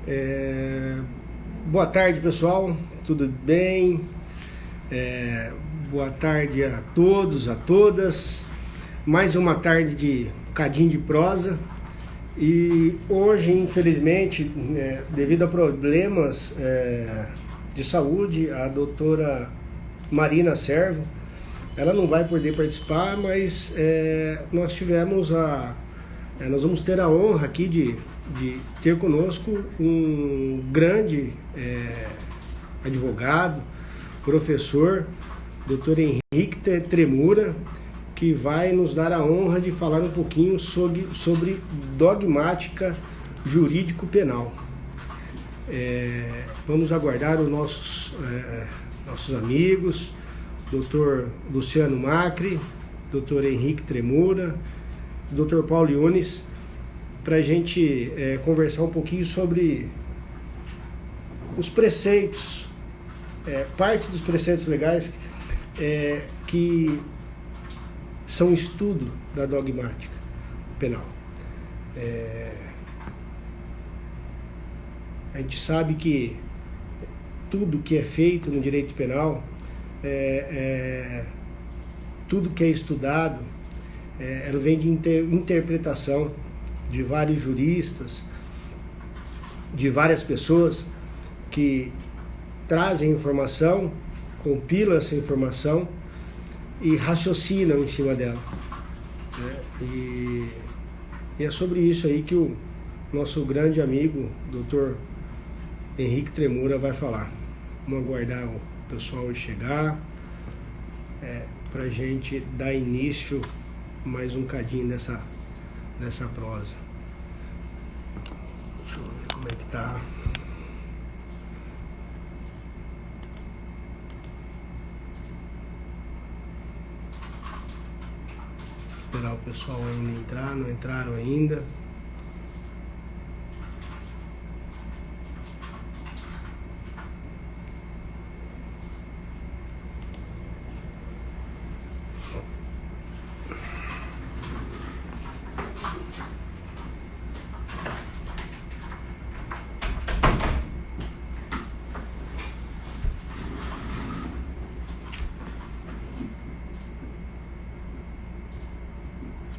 É, Boa tarde, pessoal. Tudo bem? Boa tarde a todos, a todas. Mais uma tarde de cadinho de prosa. E hoje, infelizmente, devido a problemas de saúde, a doutora Marina Servo, ela não vai poder participar, mas nós vamos ter a honra aqui de ter conosco um grande advogado, professor, doutor Henrique Tremura, que vai nos dar a honra de falar um pouquinho sobre dogmática jurídico-penal. Vamos aguardar os nossos amigos, doutor Luciano Macri, doutor Henrique Tremura, doutor Paulo Yunes, para a gente conversar um pouquinho sobre os preceitos, parte dos preceitos legais que são estudo da dogmática penal. A gente sabe que tudo que é feito no direito penal, tudo que é estudado, ela vem de interpretação de vários juristas, de várias pessoas que trazem informação, compilam essa informação e raciocinam em cima dela. E é sobre isso aí que o nosso grande amigo, doutor Henrique Tremura, vai falar. Vamos aguardar o pessoal chegar para a gente dar início mais um cadinho dessa prosa. Deixa eu ver como é que tá. Esperar o pessoal ainda entrar, não entraram ainda.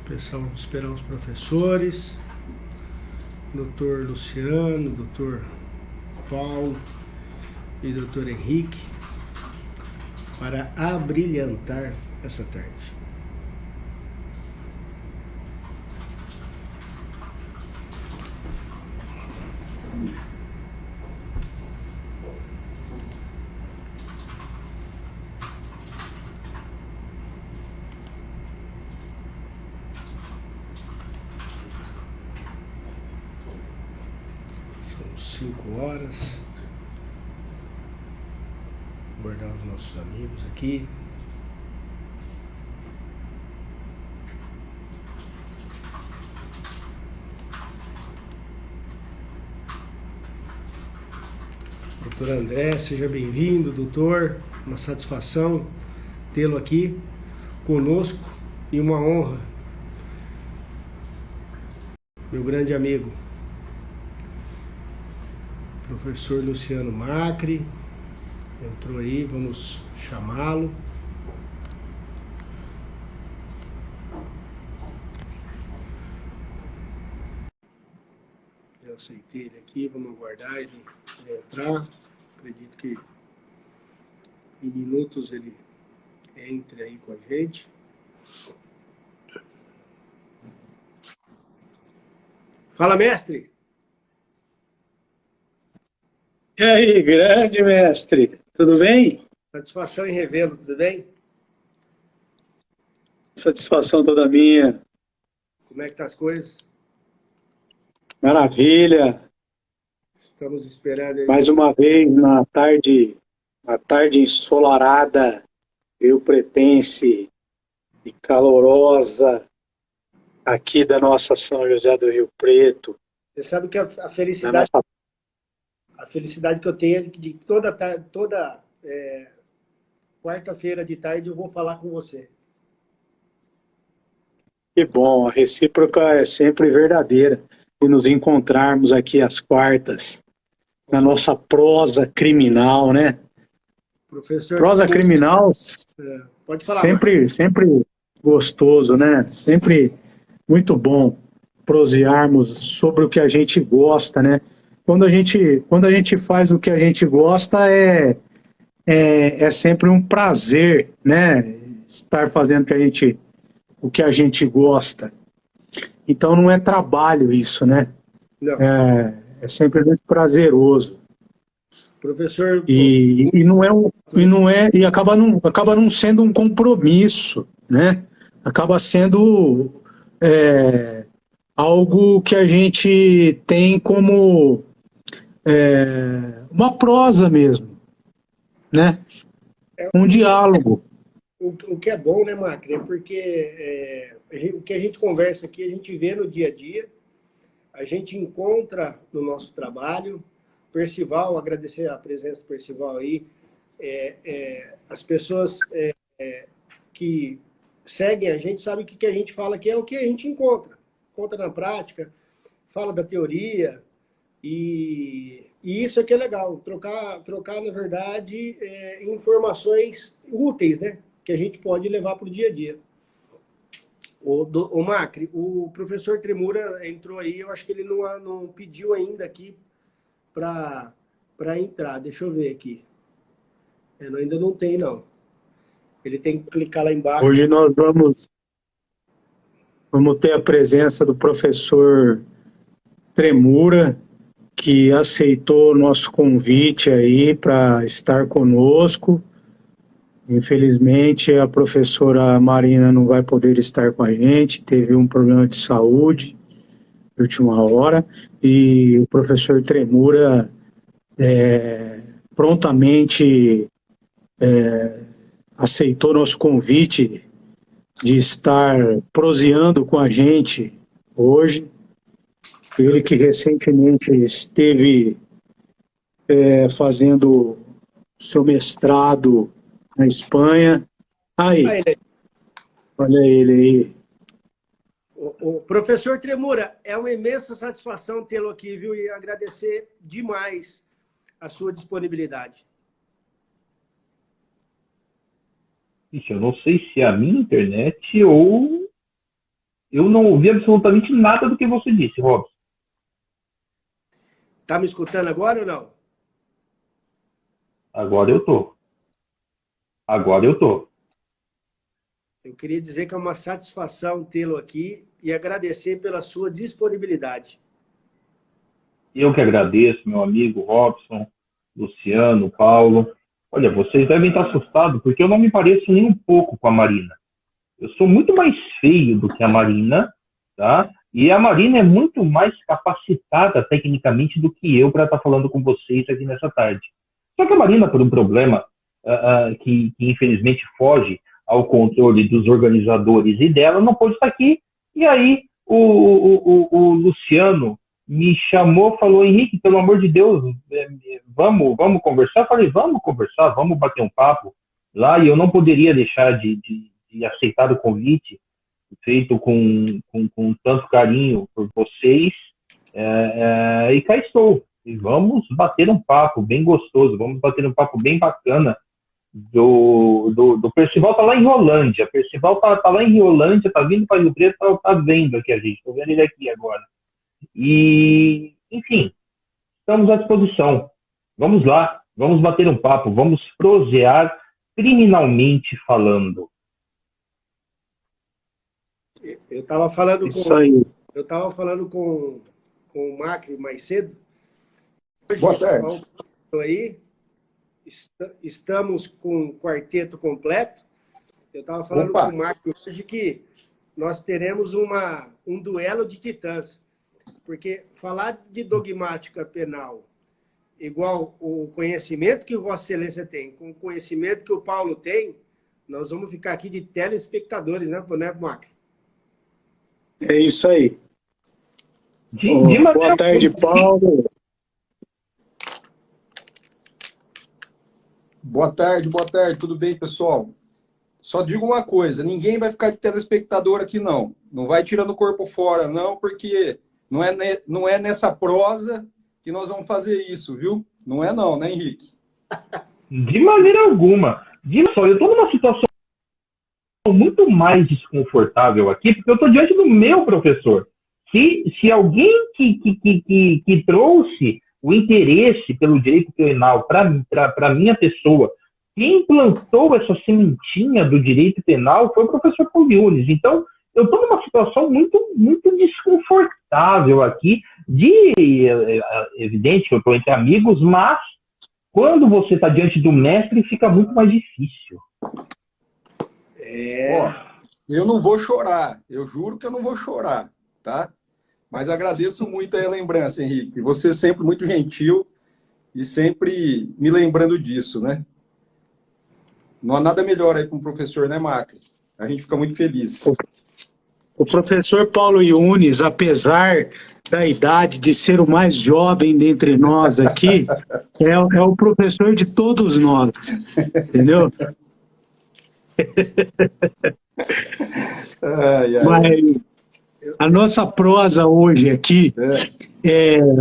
Pessoal, esperar os professores, doutor Luciano, doutor Paulo e doutor Henrique, para abrilhantar essa tarde. São 5 horas. Aguardar os nossos amigos aqui. Doutor André, seja bem-vindo, doutor. Uma satisfação tê-lo aqui conosco e uma honra. Meu grande amigo, professor Luciano Macri, entrou aí, vamos chamá-lo. Já aceitei ele aqui, vamos aguardar ele entrar. Acredito que em minutos ele entre aí com a gente. Fala, mestre! E aí, grande mestre, tudo bem? Satisfação em revê-lo, tudo bem? Satisfação toda minha. Como é que tá as coisas? Maravilha. Estamos esperando aí. Mais uma vez na tarde ensolarada, Rio Pretense e calorosa aqui da nossa São José do Rio Preto. Você sabe que a Da felicidade, nossa... a felicidade que eu tenho é de toda quarta-feira de tarde eu vou falar com você. Que bom, a recíproca é sempre verdadeira. E nos encontrarmos aqui às quartas. na nossa prosa criminal, né? Professor, Prosa criminal pode falar. sempre gostoso, né? Sempre muito bom prosearmos sobre o que a gente gosta, né? Quando a gente faz o que a gente gosta, é sempre um prazer, né? Estar fazendo o que a gente gosta. Então não é trabalho isso, né? Não. É sempre muito prazeroso. Professor, E acaba não sendo um compromisso, né? Acaba sendo algo que a gente tem como uma prosa mesmo, né? Um diálogo. o que é bom, né, Macri? É porque o que a gente conversa aqui, a gente vê no dia a dia, a gente encontra no nosso trabalho. Percival, agradecer a presença do Percival aí. As pessoas que seguem a gente sabem que o que a gente fala aqui é o que a gente encontra. Conta na prática, fala da teoria, e isso aqui é legal. Trocar na verdade, informações úteis, né? Que a gente pode levar para o dia a dia. O Macri, o professor Tremura entrou aí, eu acho que ele não pediu ainda aqui para entrar. Deixa eu ver aqui. Ainda não tem, não. Ele tem que clicar lá embaixo. Hoje nós vamos ter a presença do professor Tremura, que aceitou o nosso convite aí para estar conosco. Infelizmente, a professora Marina não vai poder estar com a gente, teve um problema de saúde de última hora, e o professor Tremura prontamente aceitou nosso convite de estar proseando com a gente hoje. Ele que recentemente esteve fazendo seu mestrado na Espanha. Aí, olha ele aí. O professor Tremura, é uma imensa satisfação tê-lo aqui, viu? E agradecer demais a sua disponibilidade. Ixi, eu não sei se é a minha internet ou eu não ouvi absolutamente nada do que você disse, Robson. Tá me escutando agora ou não? Agora eu tô. Eu queria dizer que é uma satisfação tê-lo aqui e agradecer pela sua disponibilidade. Eu que agradeço, meu amigo Robson, Luciano, Paulo. Olha, vocês devem estar assustados, porque eu não me pareço nem um pouco com a Marina. Eu sou muito mais feio do que a Marina, tá? E a Marina é muito mais capacitada tecnicamente do que eu para estar falando com vocês aqui nessa tarde. Só que a Marina, por um problema que infelizmente foge ao controle dos organizadores e dela, não pôde estar aqui. E aí o Luciano me chamou, falou: Henrique, pelo amor de Deus, vamos conversar? Eu falei: vamos conversar, vamos bater um papo lá. E eu não poderia deixar de aceitar o convite feito com tanto carinho por vocês, e cá estou. E vamos bater um papo bem gostoso, vamos bater um papo bem bacana. Do Percival tá lá em Rolândia. O Percival tá lá em Rolândia, tá vindo para Rio Preto, tá vendo aqui a gente. Tô vendo ele aqui agora. E, enfim, estamos à disposição. Vamos lá, vamos bater um papo, vamos prosear criminalmente falando. Eu estava falando com o Macri mais cedo. Hoje, boa tarde. Aí, estamos com um quarteto completo. Eu estava falando com o Macri hoje que nós teremos um duelo de titãs. Porque falar de dogmática penal igual o conhecimento que Vossa Excelência tem, com o conhecimento que o Paulo tem, nós vamos ficar aqui de telespectadores, né, Macri? É isso aí. Boa tarde, Paulo. Boa tarde, tudo bem, pessoal? Só digo uma coisa, ninguém vai ficar de telespectador aqui, não. Não vai tirando o corpo fora, não, porque não é nessa prosa que nós vamos fazer isso, viu? Não é não, né, Henrique? De maneira alguma. Só, eu estou numa situação muito mais desconfortável aqui, porque eu estou diante do meu professor. Se alguém que trouxe o interesse pelo direito penal para a minha pessoa, quem plantou essa sementinha do direito penal foi o professor Paulo Yunes. Então, eu estou numa situação muito, muito desconfortável aqui, evidente que eu estou entre amigos, mas quando você está diante do mestre, fica muito mais difícil. Ó, eu não vou chorar, eu juro que eu não vou chorar, tá? Mas agradeço muito a lembrança, Henrique. Você é sempre muito gentil e sempre me lembrando disso, né? Não há nada melhor aí com o professor, né, Macri? A gente fica muito feliz. O professor Paulo Yunes, apesar da idade de ser o mais jovem dentre nós aqui, é o professor de todos nós, entendeu? Mas a nossa prosa hoje aqui,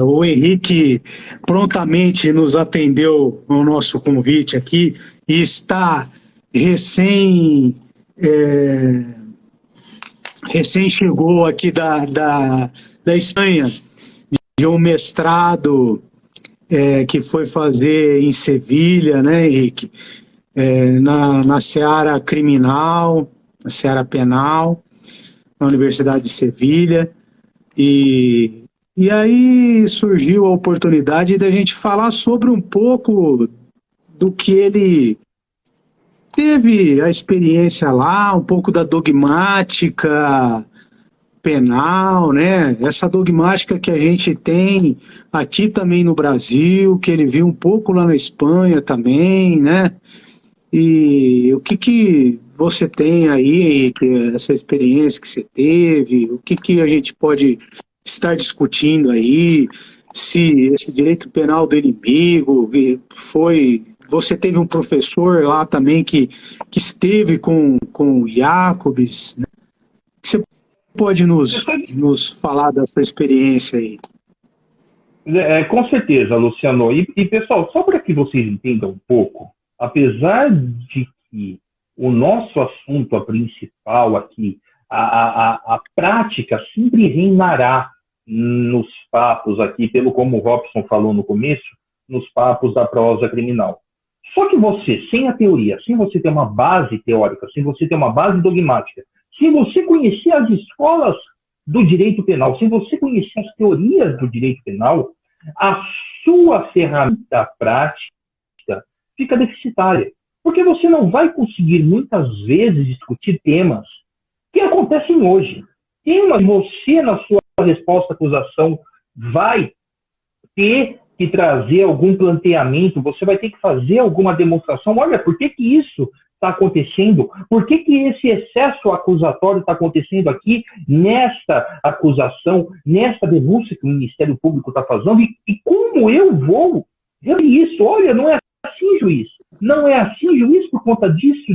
o Henrique prontamente nos atendeu ao nosso convite aqui e está recém chegou aqui da Espanha, de um mestrado que foi fazer em Sevilha, né, Henrique? Na seara criminal, na seara penal, na Universidade de Sevilha. E aí surgiu a oportunidade da gente falar sobre um pouco do que ele teve a experiência lá, um pouco da dogmática penal, né? Essa dogmática que a gente tem aqui também no Brasil, que ele viu um pouco lá na Espanha também, né? E o que você tem aí, essa experiência que você teve, o que a gente pode estar discutindo aí, se esse direito penal do inimigo foi... Você teve um professor lá também que esteve com o Jacobs, né? Você pode nos falar dessa experiência aí? Com certeza, Luciano. E pessoal, só para que vocês entendam um pouco, apesar de que o nosso assunto, a principal aqui, a prática sempre reinará nos papos aqui, pelo como o Robson falou no começo, nos papos da prosa criminal. Só que você, sem a teoria, sem você ter uma base teórica, sem você ter uma base dogmática, sem você conhecer as escolas do direito penal, sem você conhecer as teorias do direito penal, a sua ferramenta prática fica deficitária. Porque você não vai conseguir, muitas vezes, discutir temas que acontecem hoje. Temas que você, na sua resposta à acusação, vai ter que trazer algum planteamento, você vai ter que fazer alguma demonstração. Olha, por que isso está acontecendo? Por que esse excesso acusatório está acontecendo aqui, nesta acusação, nesta denúncia que o Ministério Público está fazendo? E como eu vou ver isso? Olha, não é assim, juiz. Não é assim, juiz, por conta disso,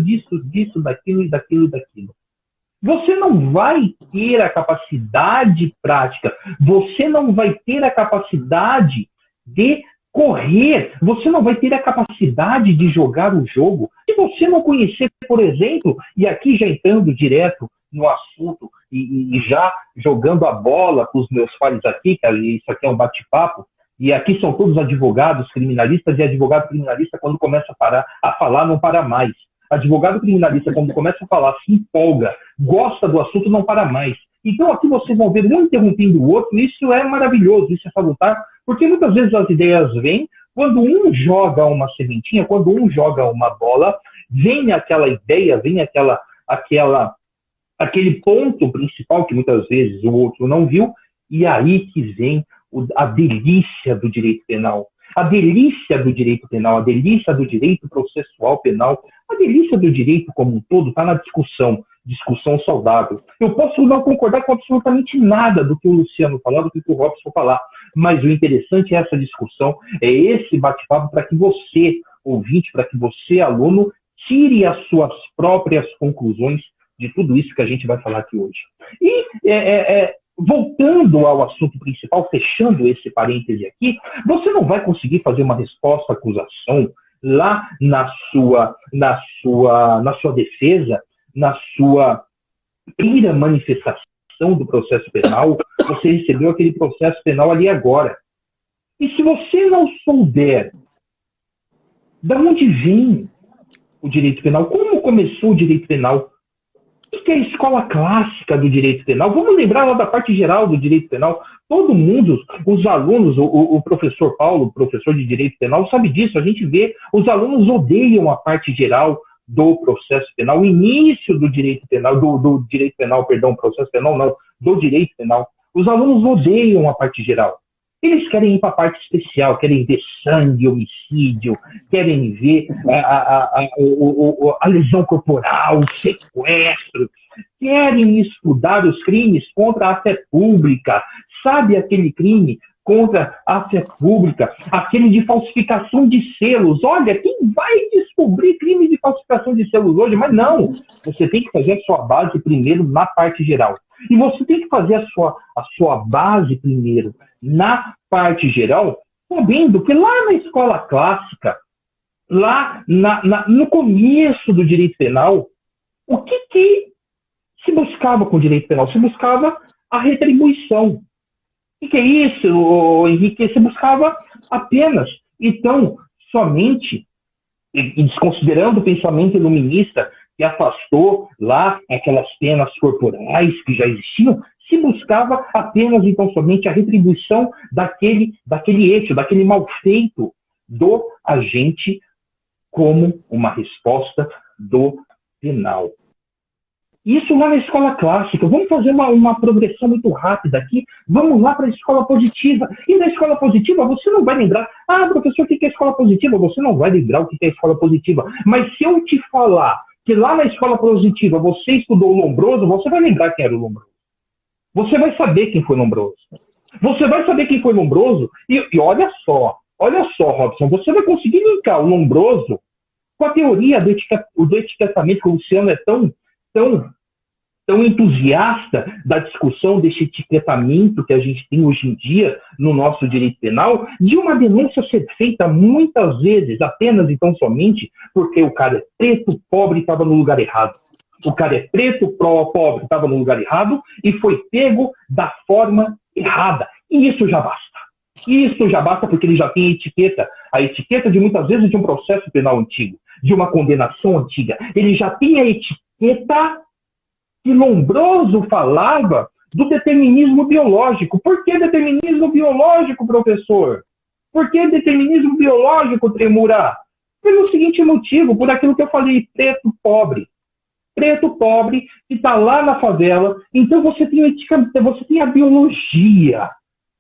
daquilo e daquilo e daquilo. Você não vai ter a capacidade prática, você não vai ter a capacidade de correr, você não vai ter a capacidade de jogar o jogo. Se você não conhecer, por exemplo, e aqui já entrando direto no assunto e já jogando a bola para os meus pares aqui, que isso aqui é um bate-papo, e aqui são todos advogados criminalistas, e advogado criminalista, quando começa a falar, não para mais. Advogado criminalista, quando começa a falar, se empolga, gosta do assunto, não para mais. Então aqui vocês vão ver um interrompendo o outro, e isso é maravilhoso, isso é salutar, porque muitas vezes as ideias vêm, quando um joga uma sementinha, quando um joga uma bola, vem aquela ideia, vem aquele ponto principal que muitas vezes o outro não viu, e aí que vem a delícia do direito penal. A delícia do direito penal, a delícia do direito processual penal, a delícia do direito como um todo está na discussão saudável. Eu posso não concordar com absolutamente nada do que o Luciano falar, do que o Robson falar, mas o interessante é essa discussão, é esse bate-papo para que você, ouvinte, para que você, aluno, tire as suas próprias conclusões de tudo isso que a gente vai falar aqui hoje. E voltando ao assunto principal, fechando esse parêntese aqui, você não vai conseguir fazer uma resposta à acusação lá na sua defesa, na sua primeira manifestação do processo penal. Você recebeu aquele processo penal ali agora. E se você não souber de onde vem o direito penal, como começou o direito penal, o que é a escola clássica do direito penal? Vamos lembrar lá da parte geral do direito penal. Todo mundo, os alunos, o professor Paulo, professor de direito penal, sabe disso. A gente vê, os alunos odeiam a parte geral do processo penal, o início do direito penal, do direito penal, perdão, processo penal não, do direito penal. Os alunos odeiam a parte geral. Eles querem ir para a parte especial, querem ver sangue, homicídio, querem ver a lesão corporal, o sequestro, querem estudar os crimes contra a fé pública. Sabe aquele crime contra a fé pública, aquele de falsificação de selos? Olha, quem vai descobrir crime de falsificação de selos hoje? Mas não, você tem que fazer a sua base primeiro na parte geral. E você tem que fazer a sua base primeiro na parte geral, sabendo que lá na escola clássica, lá no começo do direito penal, o que se buscava com o direito penal? Se buscava a retribuição. O que é isso, Henrique? Se buscava apenas. Então, somente, e desconsiderando o pensamento iluminista que afastou lá aquelas penas corporais que já existiam, se buscava apenas, então, somente a retribuição daquele eixo, daquele mal feito do agente como uma resposta do penal. Isso lá na escola clássica. Vamos fazer uma progressão muito rápida aqui. Vamos lá para a escola positiva. E na escola positiva você não vai lembrar, professor, o que é escola positiva? Você não vai lembrar o que é escola positiva. Mas se eu te falar que lá na escola positiva você estudou o Lombroso, você vai lembrar quem era o Lombroso. Você vai saber quem foi Lombroso. Você vai saber quem foi Lombroso e olha só, Robson, você vai conseguir linkar o Lombroso com a teoria do etiquetamento, que o Luciano é tão entusiasta da discussão desse etiquetamento que a gente tem hoje em dia no nosso direito penal, de uma denúncia ser feita muitas vezes apenas e tão somente porque o cara é preto, pobre e estava no lugar errado. O cara é preto, pobre, estava no lugar errado e foi pego da forma errada. E isso já basta. Isso já basta porque ele já tem a etiqueta. A etiqueta de muitas vezes de um processo penal antigo, de uma condenação antiga. Ele já tem a etiqueta que Lombroso falava do determinismo biológico. Por que determinismo biológico, professor? Por que determinismo biológico, Tremura? Pelo seguinte motivo, por aquilo que eu falei, preto, pobre. Preto, pobre, que está lá na favela. Então você tem a biologia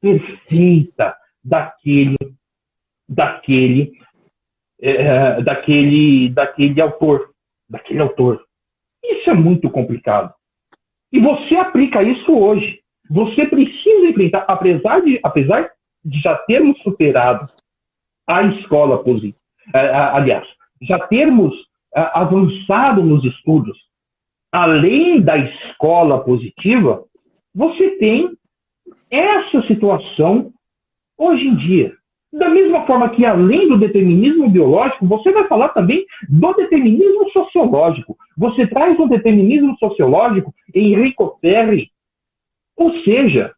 perfeita daquele autor. Isso é muito complicado. E você aplica isso hoje. Você precisa enfrentar, apesar de já termos superado a escola positiva, aliás, já termos avançado nos estudos, além da escola positiva, você tem essa situação hoje em dia. Da mesma forma que, além do determinismo biológico, você vai falar também do determinismo sociológico. Você traz um determinismo sociológico em Enrico Ferri. Ou seja,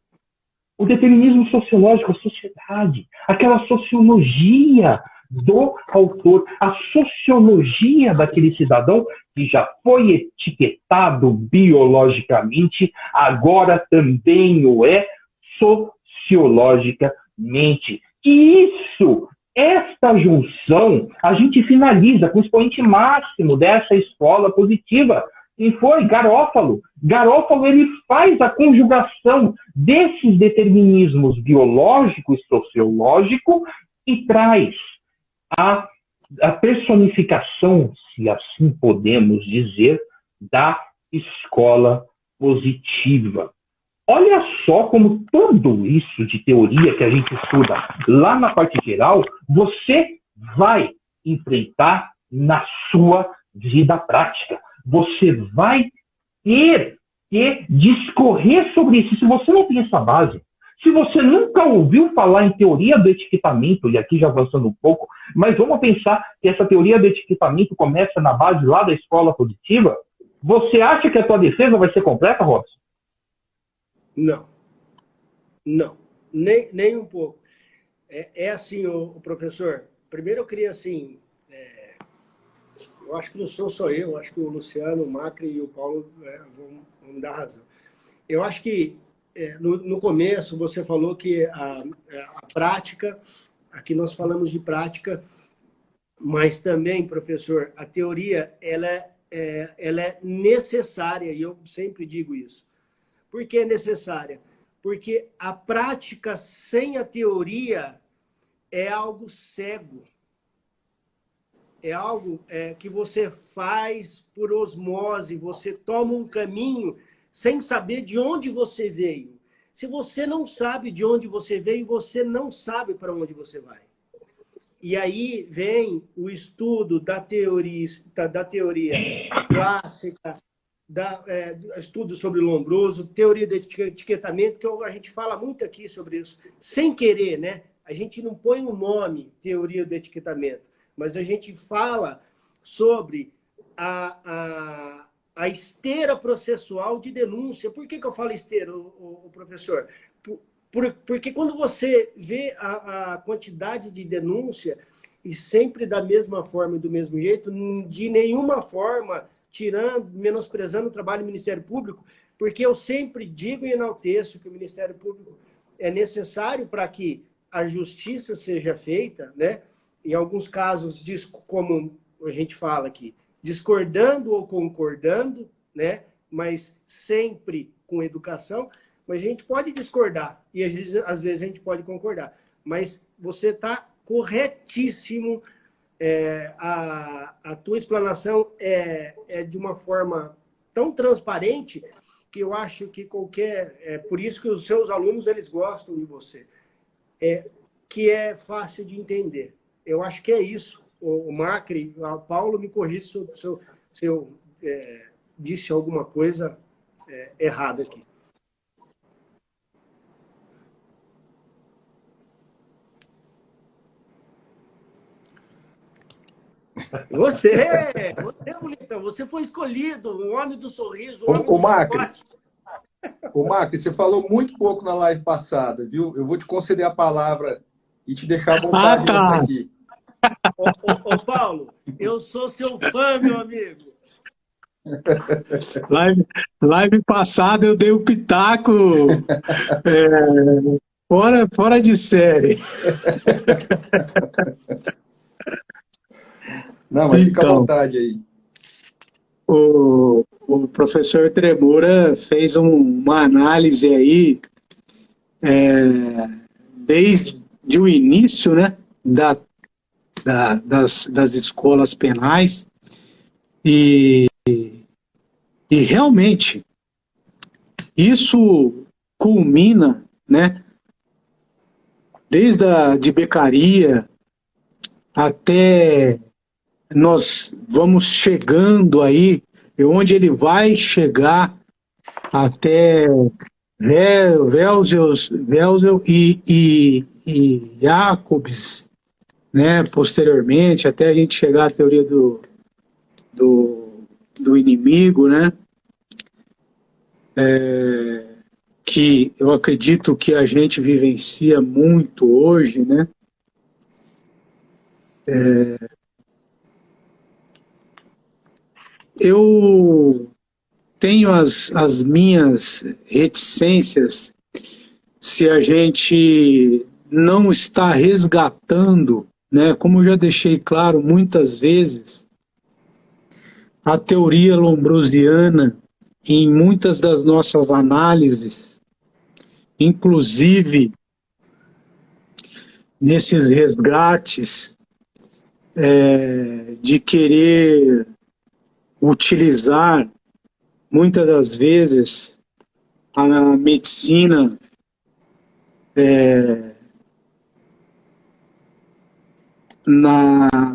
o determinismo sociológico, a sociedade, aquela sociologia do autor, a sociologia daquele cidadão que já foi etiquetado biologicamente, agora também o é sociologicamente. E esta junção, a gente finaliza com o expoente máximo dessa escola positiva, que foi Garófalo. Garófalo, ele faz a conjugação desses determinismos biológico e sociológico e traz a personificação, se assim podemos dizer, da escola positiva. Olha só como tudo isso de teoria que a gente estuda lá na parte geral, você vai enfrentar na sua vida prática. Você vai ter que discorrer sobre isso. Se você não tem essa base, se você nunca ouviu falar em teoria do etiquetamento, e aqui já avançando um pouco, mas vamos pensar que essa teoria do etiquetamento começa na base lá da escola positiva, você acha que a tua defesa vai ser completa, Robson? Não. Não. Nem um pouco. É assim, o professor. Primeiro eu queria, assim, eu acho que não sou só eu, acho que o Luciano, o Macri e o Paulo vão me dar razão. Eu acho que no começo você falou que a prática, aqui nós falamos de prática, mas também, professor, a teoria ela é necessária, e eu sempre digo isso. Por que é necessária? Porque a prática sem a teoria é algo cego. É algo que você faz por osmose, você toma um caminho sem saber de onde você veio. Se você não sabe de onde você veio, você não sabe para onde você vai. E aí vem o estudo da teoria clássica, estudo sobre Lombroso, teoria do etiquetamento, que a gente fala muito aqui sobre isso, sem querer, né? A gente não põe um nome, teoria do etiquetamento, mas a gente fala sobre a esteira processual de denúncia. Por que eu falo esteira, o professor? Porque quando você vê a quantidade de denúncia, e sempre da mesma forma e do mesmo jeito, de nenhuma forma menosprezando o trabalho do Ministério Público, porque eu sempre digo e enalteço que o Ministério Público é necessário para que a justiça seja feita, né? Em alguns casos, como a gente fala aqui, discordando ou concordando, né? Mas sempre com educação. Mas a gente pode discordar e às vezes a gente pode concordar. Mas você está corretíssimo. A tua explanação é de uma forma tão transparente que eu acho que por isso que os seus alunos eles gostam de você. Que é fácil de entender. Eu acho que é isso. O Macri, o Paulo, me corrija se eu disse alguma coisa errada aqui. Você, bonitão, você foi escolhido, o homem do sorriso, o homem do chocolate. Ô, Macri, você falou muito pouco na live passada, viu? Eu vou te conceder a palavra e te deixar à vontade nessa aqui. Ô, Paulo, eu sou seu fã, meu amigo. Live passada eu dei o pitaco fora de série. Não, mas fica à vontade aí. O professor Tremura fez uma análise aí desde o início, né, das escolas penais e realmente isso culmina, né, desde de Beccaria até nós vamos chegando aí, onde ele vai chegar até Welzel e Jacobs, né, posteriormente, até a gente chegar à teoria do inimigo, né, que eu acredito que a gente vivencia muito hoje, né. Eu tenho as minhas reticências se a gente não está resgatando, né, como eu já deixei claro muitas vezes, a teoria lombrosiana em muitas das nossas análises, inclusive nesses resgates de querer utilizar, muitas das vezes, a medicina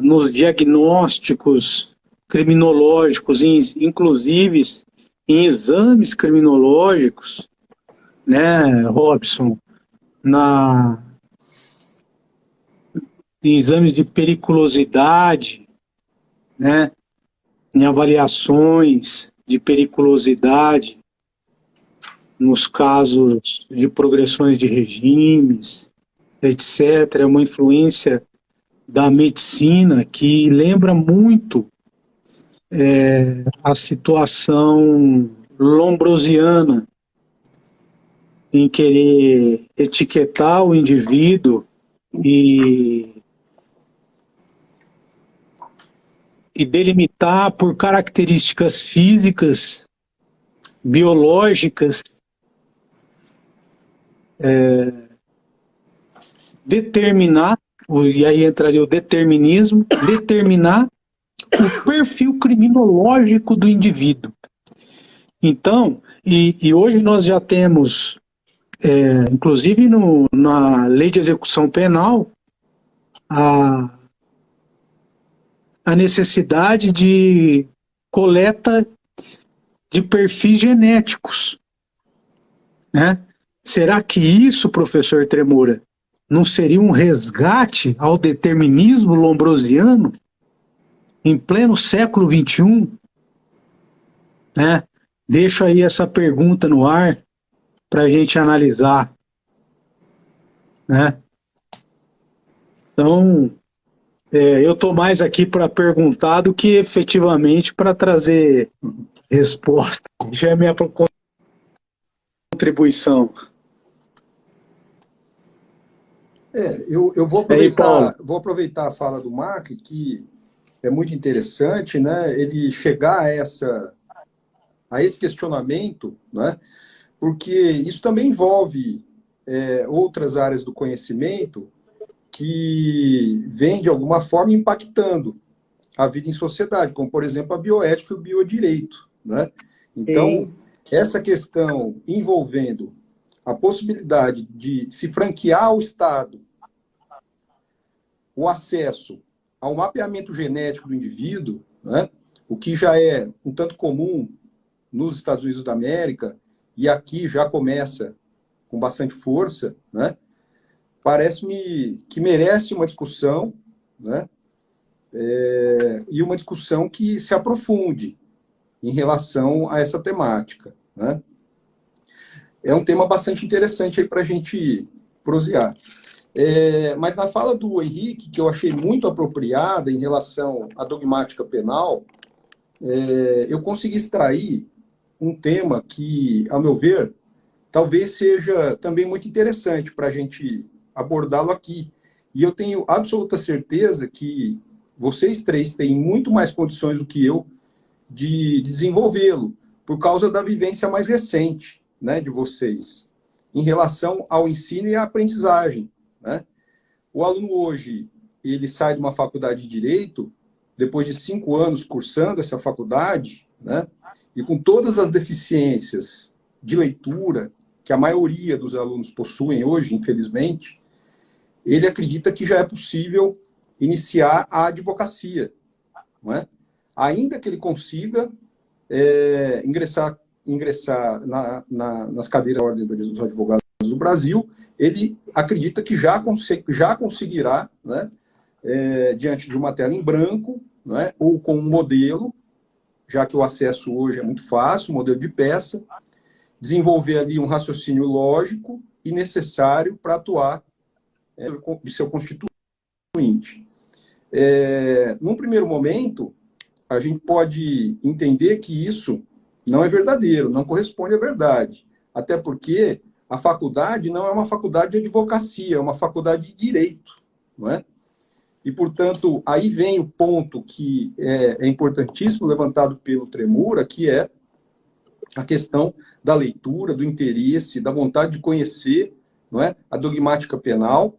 nos diagnósticos criminológicos, inclusive em exames criminológicos, né, Robson, em exames de periculosidade, né, em avaliações de periculosidade, nos casos de progressões de regimes, etc. É uma influência da medicina que lembra muito a situação lombrosiana, em querer etiquetar o indivíduo e delimitar por características físicas, biológicas, determinar, e aí entraria o determinismo, determinar o perfil criminológico do indivíduo. Então, e hoje nós já temos, inclusive na lei de execução penal, a necessidade de coleta de perfis genéticos, né? Será que isso, professor Tremura, não seria um resgate ao determinismo lombrosiano em pleno século XXI? Né? Deixo aí essa pergunta no ar para a gente analisar. Né? Então, eu estou mais aqui para perguntar do que efetivamente para trazer resposta. Já é minha contribuição. Eu vou aproveitar a fala do Mark, que é muito interessante, né? Ele chegar a esse questionamento, né? Porque isso também envolve outras áreas do conhecimento que vêm, de alguma forma, impactando a vida em sociedade, como, por exemplo, a bioética e o biodireito, né? Então, essa questão envolvendo a possibilidade de se franquear ao Estado o acesso ao mapeamento genético do indivíduo, né, o que já é um tanto comum nos Estados Unidos da América, e aqui já começa com bastante força, né, parece-me que merece uma discussão, né, e uma discussão que se aprofunde em relação a essa temática. Né. É um tema bastante interessante para a gente prosear. Mas na fala do Henrique, que eu achei muito apropriada em relação à dogmática penal, eu consegui extrair um tema que, ao meu ver, talvez seja também muito interessante para a gente abordá-lo aqui. E eu tenho absoluta certeza que vocês três têm muito mais condições do que eu de desenvolvê-lo, por causa da vivência mais recente, né, de vocês, em relação ao ensino e à aprendizagem. Né? O aluno hoje, ele sai de uma faculdade de Direito, depois de 5 anos cursando essa faculdade, né? E com todas as deficiências de leitura que a maioria dos alunos possuem hoje, infelizmente, ele acredita que já é possível iniciar a advocacia. Não é? Ainda que ele consiga ingressar nas cadeiras da Ordem dos Advogados do Brasil, ele acredita que já conseguirá, né, diante de uma tela em branco, né, ou com um modelo, já que o acesso hoje é muito fácil, modelo de peça, desenvolver ali um raciocínio lógico e necessário para atuar de seu constituinte. Num primeiro momento, a gente pode entender que isso não é verdadeiro, não corresponde à verdade, até porque a faculdade não é uma faculdade de advocacia, é uma faculdade de direito, não é? E, portanto, aí vem o ponto que é importantíssimo, levantado pelo Tremura, que é a questão da leitura, do interesse, da vontade de conhecer, não é, a dogmática penal,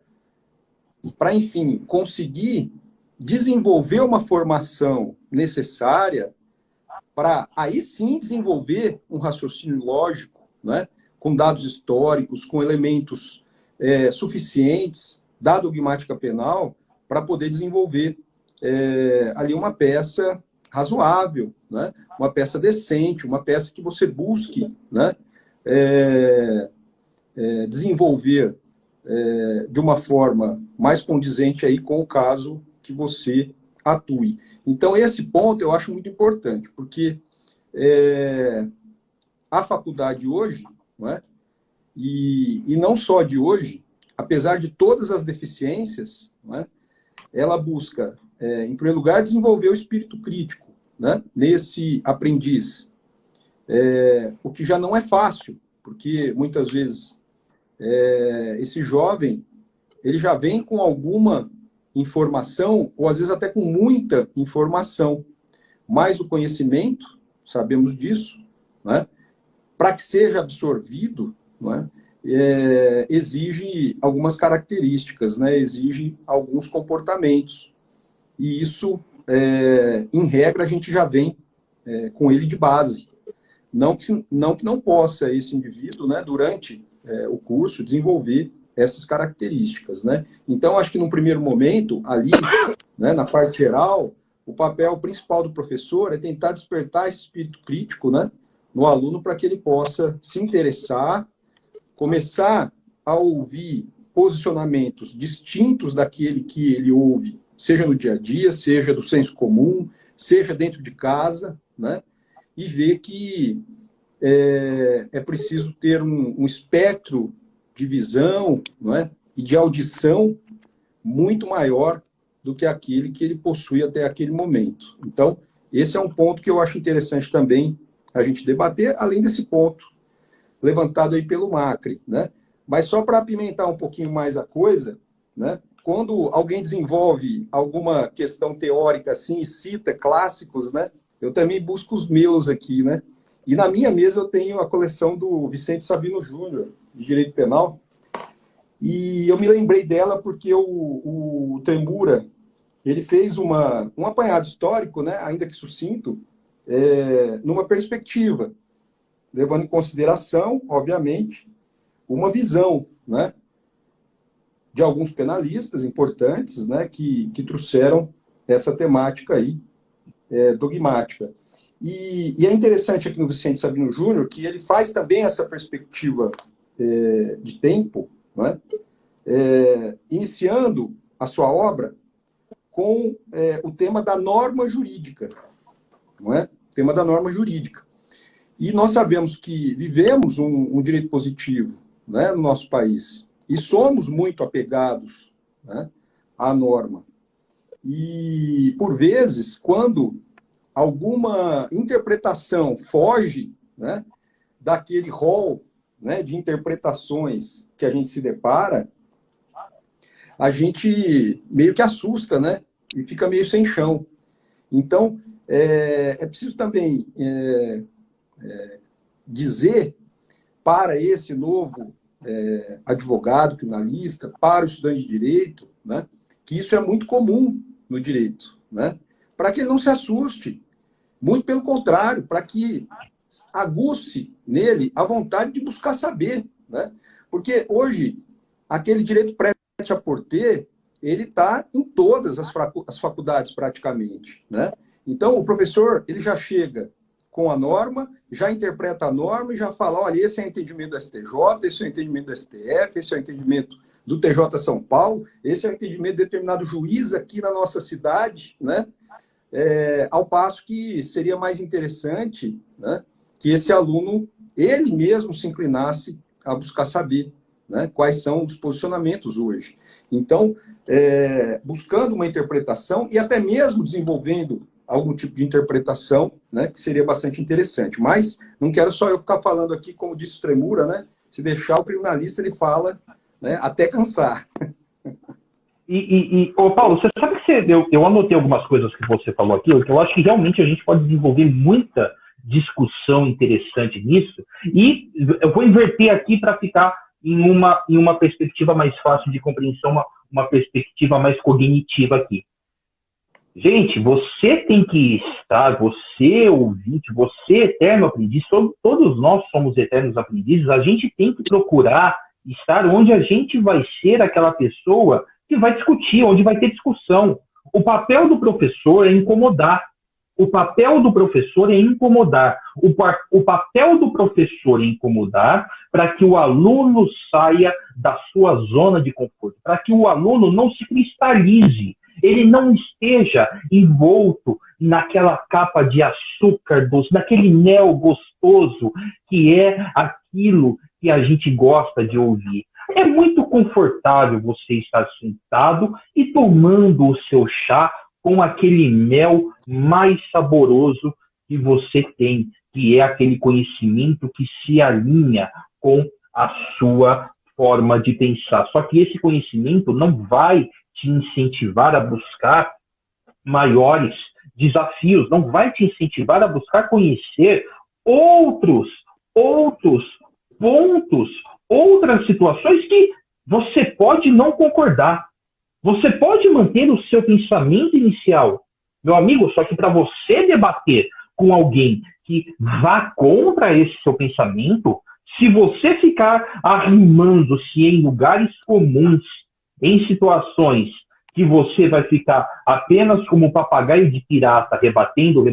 para, enfim, conseguir desenvolver uma formação necessária para, aí sim, desenvolver um raciocínio lógico, não é, com dados históricos, com elementos suficientes da dogmática penal para poder desenvolver ali uma peça razoável, né? Uma peça decente, uma peça que você busque, né? Desenvolver de uma forma mais condizente aí com o caso que você atue. Então, esse ponto eu acho muito importante, porque a faculdade hoje, não é? E não só de hoje, apesar de todas as deficiências, não é? Ela busca, em primeiro lugar, desenvolver o espírito crítico, né? Nesse aprendiz, o que já não é fácil, porque muitas vezes esse jovem ele já vem com alguma informação, ou às vezes até com muita informação, mas o conhecimento, sabemos disso, né? Para que seja absorvido, né? Exige algumas características, né? Exige alguns comportamentos. E isso, em regra, a gente já vem com ele de base. Não que não possa esse indivíduo, né, durante o curso, desenvolver essas características, né? Então, acho que num primeiro momento, ali, né, na parte geral, o papel principal do professor é tentar despertar esse espírito crítico, né, no aluno para que ele possa se interessar, começar a ouvir posicionamentos distintos daquele que ele ouve, seja no dia a dia, seja do senso comum, seja dentro de casa, né? E ver que é preciso ter um espectro de visão, não é? E de audição muito maior do que aquele que ele possui até aquele momento. Então, esse é um ponto que eu acho interessante também a gente debater, além desse ponto levantado aí pelo Macri, né? Mas só para apimentar um pouquinho mais a coisa, né? Quando alguém desenvolve alguma questão teórica assim, cita clássicos, né? Eu também busco os meus aqui, né? E na minha mesa eu tenho a coleção do Vicente Sabino Júnior, de Direito Penal, e eu me lembrei dela porque o Tremura, ele fez um apanhado histórico, né? Ainda que sucinto, numa perspectiva, levando em consideração, obviamente, uma visão, né, de alguns penalistas importantes, né, que trouxeram essa temática aí, dogmática. E é interessante aqui no Vicente Sabino Júnior que ele faz também essa perspectiva de tempo, né, iniciando a sua obra com o tema da norma jurídica, não é? O tema da norma jurídica. E nós sabemos que vivemos um direito positivo, né, no nosso país, e somos muito apegados, né, à norma. E, por vezes, quando alguma interpretação foge, né, daquele rol, né, de interpretações que a gente se depara, a gente meio que assusta, né, e fica meio sem chão. Então, é preciso também dizer para esse novo advogado, criminalista, para o estudante de direito, né, que isso é muito comum no direito, né, para que ele não se assuste. Muito pelo contrário, para que aguce nele a vontade de buscar saber, né? Porque hoje, aquele direito prêt-à-porter, ele está em todas as faculdades praticamente, né? Então, o professor, ele já chega com a norma, já interpreta a norma e já fala, olha, esse é o entendimento do STJ, esse é o entendimento do STF, esse é o entendimento do TJ São Paulo, esse é o entendimento de determinado juiz aqui na nossa cidade, né? Ao passo que seria mais interessante, né, que esse aluno, ele mesmo se inclinasse a buscar saber, né, quais são os posicionamentos hoje. Então, buscando uma interpretação e até mesmo desenvolvendo algum tipo de interpretação, né, que seria bastante interessante. Mas não quero só eu ficar falando aqui, como disse o Tremura, né, se deixar o criminalista, ele fala, né, até cansar. Ô Paulo, você sabe que eu anotei algumas coisas que você falou aqui, que eu acho que realmente a gente pode desenvolver muita discussão interessante nisso, e eu vou inverter aqui para ficar em uma perspectiva mais fácil de compreensão, uma perspectiva mais cognitiva aqui. Gente, você tem que estar, você ouvinte, você eterno aprendiz, todos nós somos eternos aprendizes, a gente tem que procurar estar onde a gente vai ser aquela pessoa que vai discutir, onde vai ter discussão. O papel do professor é incomodar, O papel do professor é incomodar. O papel do professor é incomodar para que o aluno saia da sua zona de conforto, para que o aluno não se cristalize, ele não esteja envolto naquela capa de açúcar doce, naquele mel gostoso que é aquilo que a gente gosta de ouvir. É muito confortável você estar sentado e tomando o seu chá com aquele mel mais saboroso que você tem, que é aquele conhecimento que se alinha com a sua forma de pensar. Só que esse conhecimento não vai te incentivar a buscar maiores desafios, não vai te incentivar a buscar conhecer outros pontos, outras situações que você pode não concordar. Você pode manter o seu pensamento inicial, meu amigo, só que para você debater com alguém que vá contra esse seu pensamento, se você ficar arrimando-se em lugares comuns, em situações que você vai ficar apenas como um papagaio de pirata, rebatendo,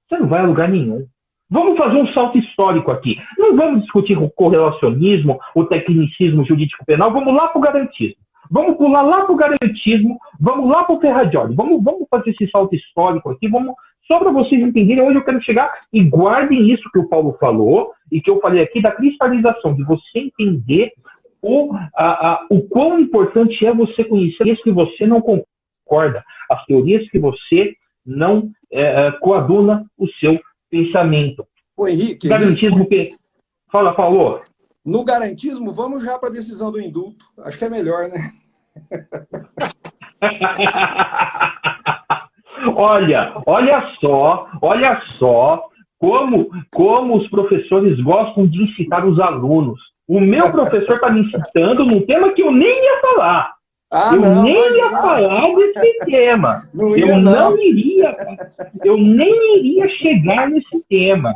você não vai a lugar nenhum. Vamos fazer um salto histórico aqui. Não vamos discutir o correlacionismo, o tecnicismo jurídico penal, vamos lá para o garantismo. Vamos pular lá para o garantismo, vamos lá para o Ferrajoli. Vamos fazer esse salto histórico aqui, só para vocês entenderem onde eu quero chegar, e guardem isso que o Paulo falou e que eu falei aqui da cristalização, de você entender o quão importante é você conhecer as que você não concorda, as teorias que você não coaduna o seu pensamento. Ô, Henrique, garantismo Fala, Paulo. No garantismo, vamos já para a decisão do indulto. Acho que é melhor, né? Olha só como os professores gostam de incitar os alunos. O meu professor está me incitando num tema que eu nem ia falar. Eu nem ia falar desse tema. Eu nem iria chegar nesse tema.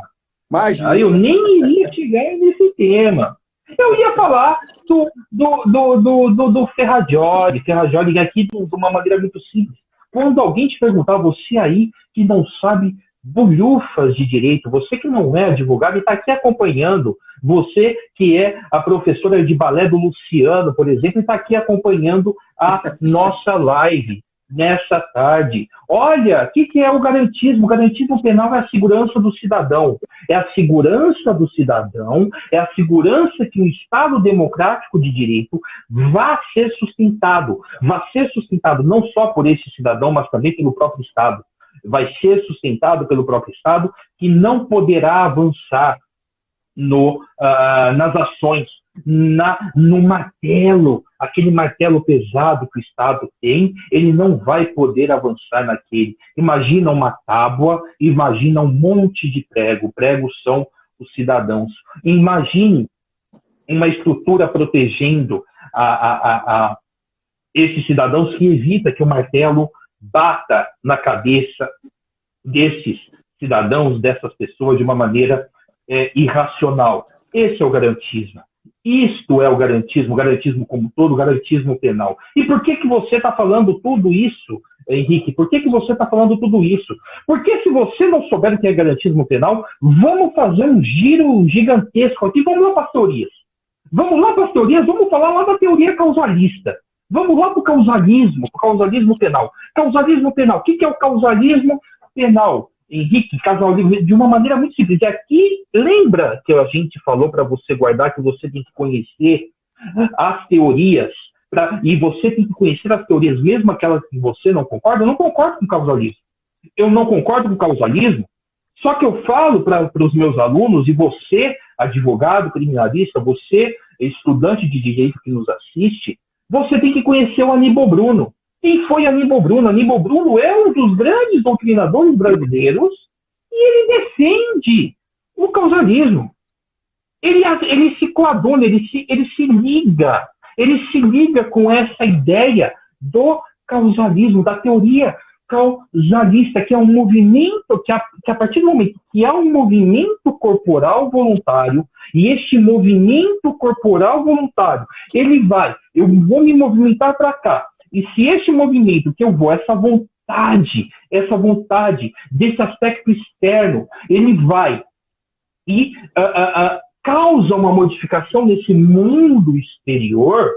Imagina. Eu nem iria chegar nesse tema. Eu ia falar do Ferrajoli aqui de uma maneira muito simples. Quando alguém te perguntar, você aí que não sabe bolhufas de direito, você que não é advogado e está aqui acompanhando, você que é a professora de balé do Luciano, por exemplo, e está aqui acompanhando a nossa live nessa tarde. Olha, o que é o garantismo? O garantismo penal é a segurança do cidadão. É a segurança do cidadão, é a segurança que o Estado democrático de direito vá ser sustentado. Vai ser sustentado não só por esse cidadão, mas também pelo próprio Estado. Vai ser sustentado pelo próprio Estado, que não poderá avançar nas ações, no martelo, aquele martelo pesado que o Estado tem, ele não vai poder avançar naquele. Imagina uma tábua, imagina um monte de prego. Pregos são os cidadãos. Imagine uma estrutura protegendo esses cidadãos que evita que o martelo bata na cabeça desses cidadãos, dessas pessoas, de uma maneira irracional. Esse é o garantismo. Isto é o garantismo como todo, o garantismo penal. E por que você está falando tudo isso, Henrique? Por que você está falando tudo isso? Porque se você não souber o que é garantismo penal, vamos fazer um giro gigantesco aqui. Vamos lá para as teorias. Vamos falar lá da teoria causalista. Vamos lá para o causalismo penal. Causalismo penal. O que é o causalismo penal? Henrique, causalismo, de uma maneira muito simples. E aqui, lembra que a gente falou para você guardar, que você tem que conhecer as teorias, e você tem que conhecer as teorias, mesmo aquelas que você não concorda. Eu não concordo com o causalismo. Eu não concordo com o causalismo, só que eu falo para os meus alunos, e você, advogado, criminalista, você, estudante de direito que nos assiste, você tem que conhecer o Aníbal Bruno. Quem foi Aníbal Bruno? Aníbal Bruno é um dos grandes doutrinadores brasileiros e ele defende o causalismo. Ele se coaduna, ele se liga com essa ideia do causalismo, da teoria causalista, que é um movimento que a partir do momento que há um movimento corporal voluntário, e este movimento corporal voluntário, eu vou me movimentar para cá. E se esse movimento que eu vou, essa vontade vontade desse aspecto externo, ele vai e causa uma modificação nesse mundo exterior,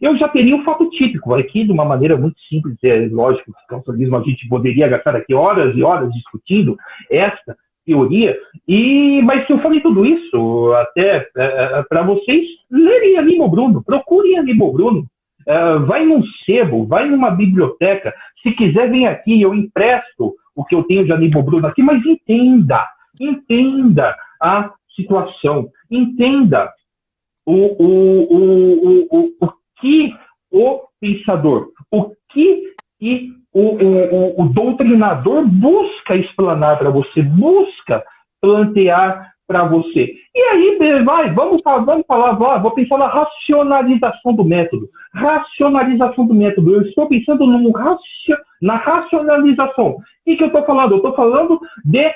eu já teria um fato típico. Aqui, de uma maneira muito simples, é lógico que o calçadismo a gente poderia gastar aqui horas e horas discutindo essa teoria, mas se eu falei tudo isso até para vocês lerem Aníbal Bruno, procurem Aníbal Bruno, vai num sebo, vai numa biblioteca, se quiser vem aqui, eu empresto o que eu tenho de Aníbal Bruno aqui, mas entenda a situação, entenda o que o pensador, o que o doutrinador busca explanar para você, busca plantear para você. E aí, vamos falar, vou pensar na racionalização do método. Eu estou pensando na racionalização. O que eu estou falando? Eu estou falando de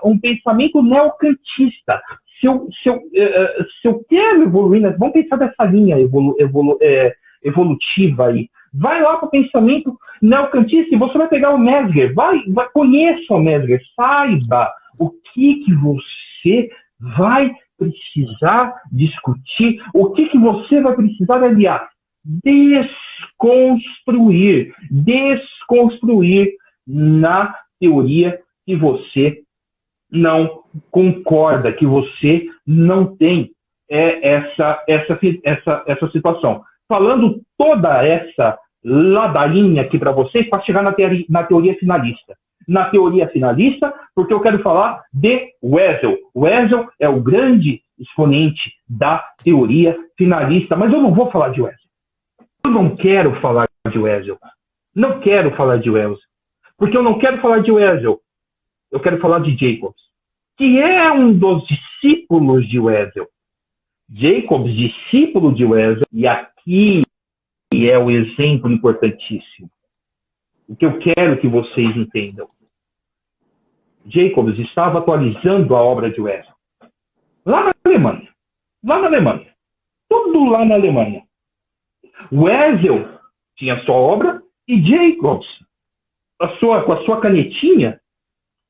um pensamento neocantista. Se eu quero evoluir, vamos pensar dessa linha evolutiva aí. Vai lá para o pensamento neocantista e você vai pegar o Mesmer. Conheça o Mesmer. Saiba o que você vai precisar discutir, o que você vai precisar aliar. Desconstruir na teoria que você não concorda, que você não tem essa situação. Falando toda essa ladainha aqui para vocês, para chegar na teoria finalista. Na teoria finalista, porque eu quero falar de Wessel. Wessel é o grande exponente da teoria finalista, mas eu não vou falar de Wessel. Eu não quero falar de Wessel. Não quero falar de Wessel. Porque eu não quero falar de Wessel. Eu quero falar de Jacobs, que é um dos discípulos de Wessel. Jacobs, discípulo de Wessel, e aqui é o exemplo importantíssimo. O que eu quero que vocês entendam. Jacobs estava atualizando a obra de Wessel. Lá na Alemanha. Tudo lá na Alemanha. Wessel tinha sua obra e Jacobs, com a sua canetinha,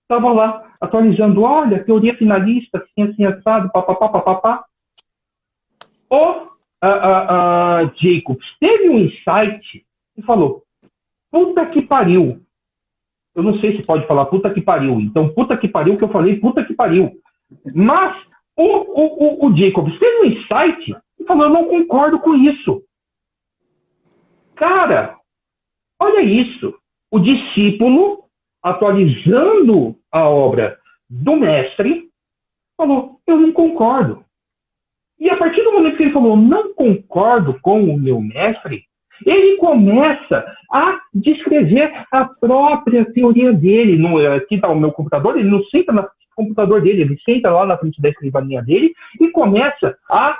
estava lá atualizando. Olha, teoria finalista, assim, assado, papapá. Jacobs teve um insight e falou: puta que pariu. Eu não sei se pode falar puta que pariu. Então, puta que pariu que eu falei, puta que pariu. Mas o Jacobs teve um insight e falou: eu não concordo com isso. Cara, olha isso. O discípulo, atualizando a obra do mestre, falou: eu não concordo. E a partir do momento que ele falou: não concordo com o meu mestre, ele começa a descrever a própria teoria dele. Aqui está o meu computador, ele não senta no computador dele, ele senta lá na frente da escrivaninha dele e começa a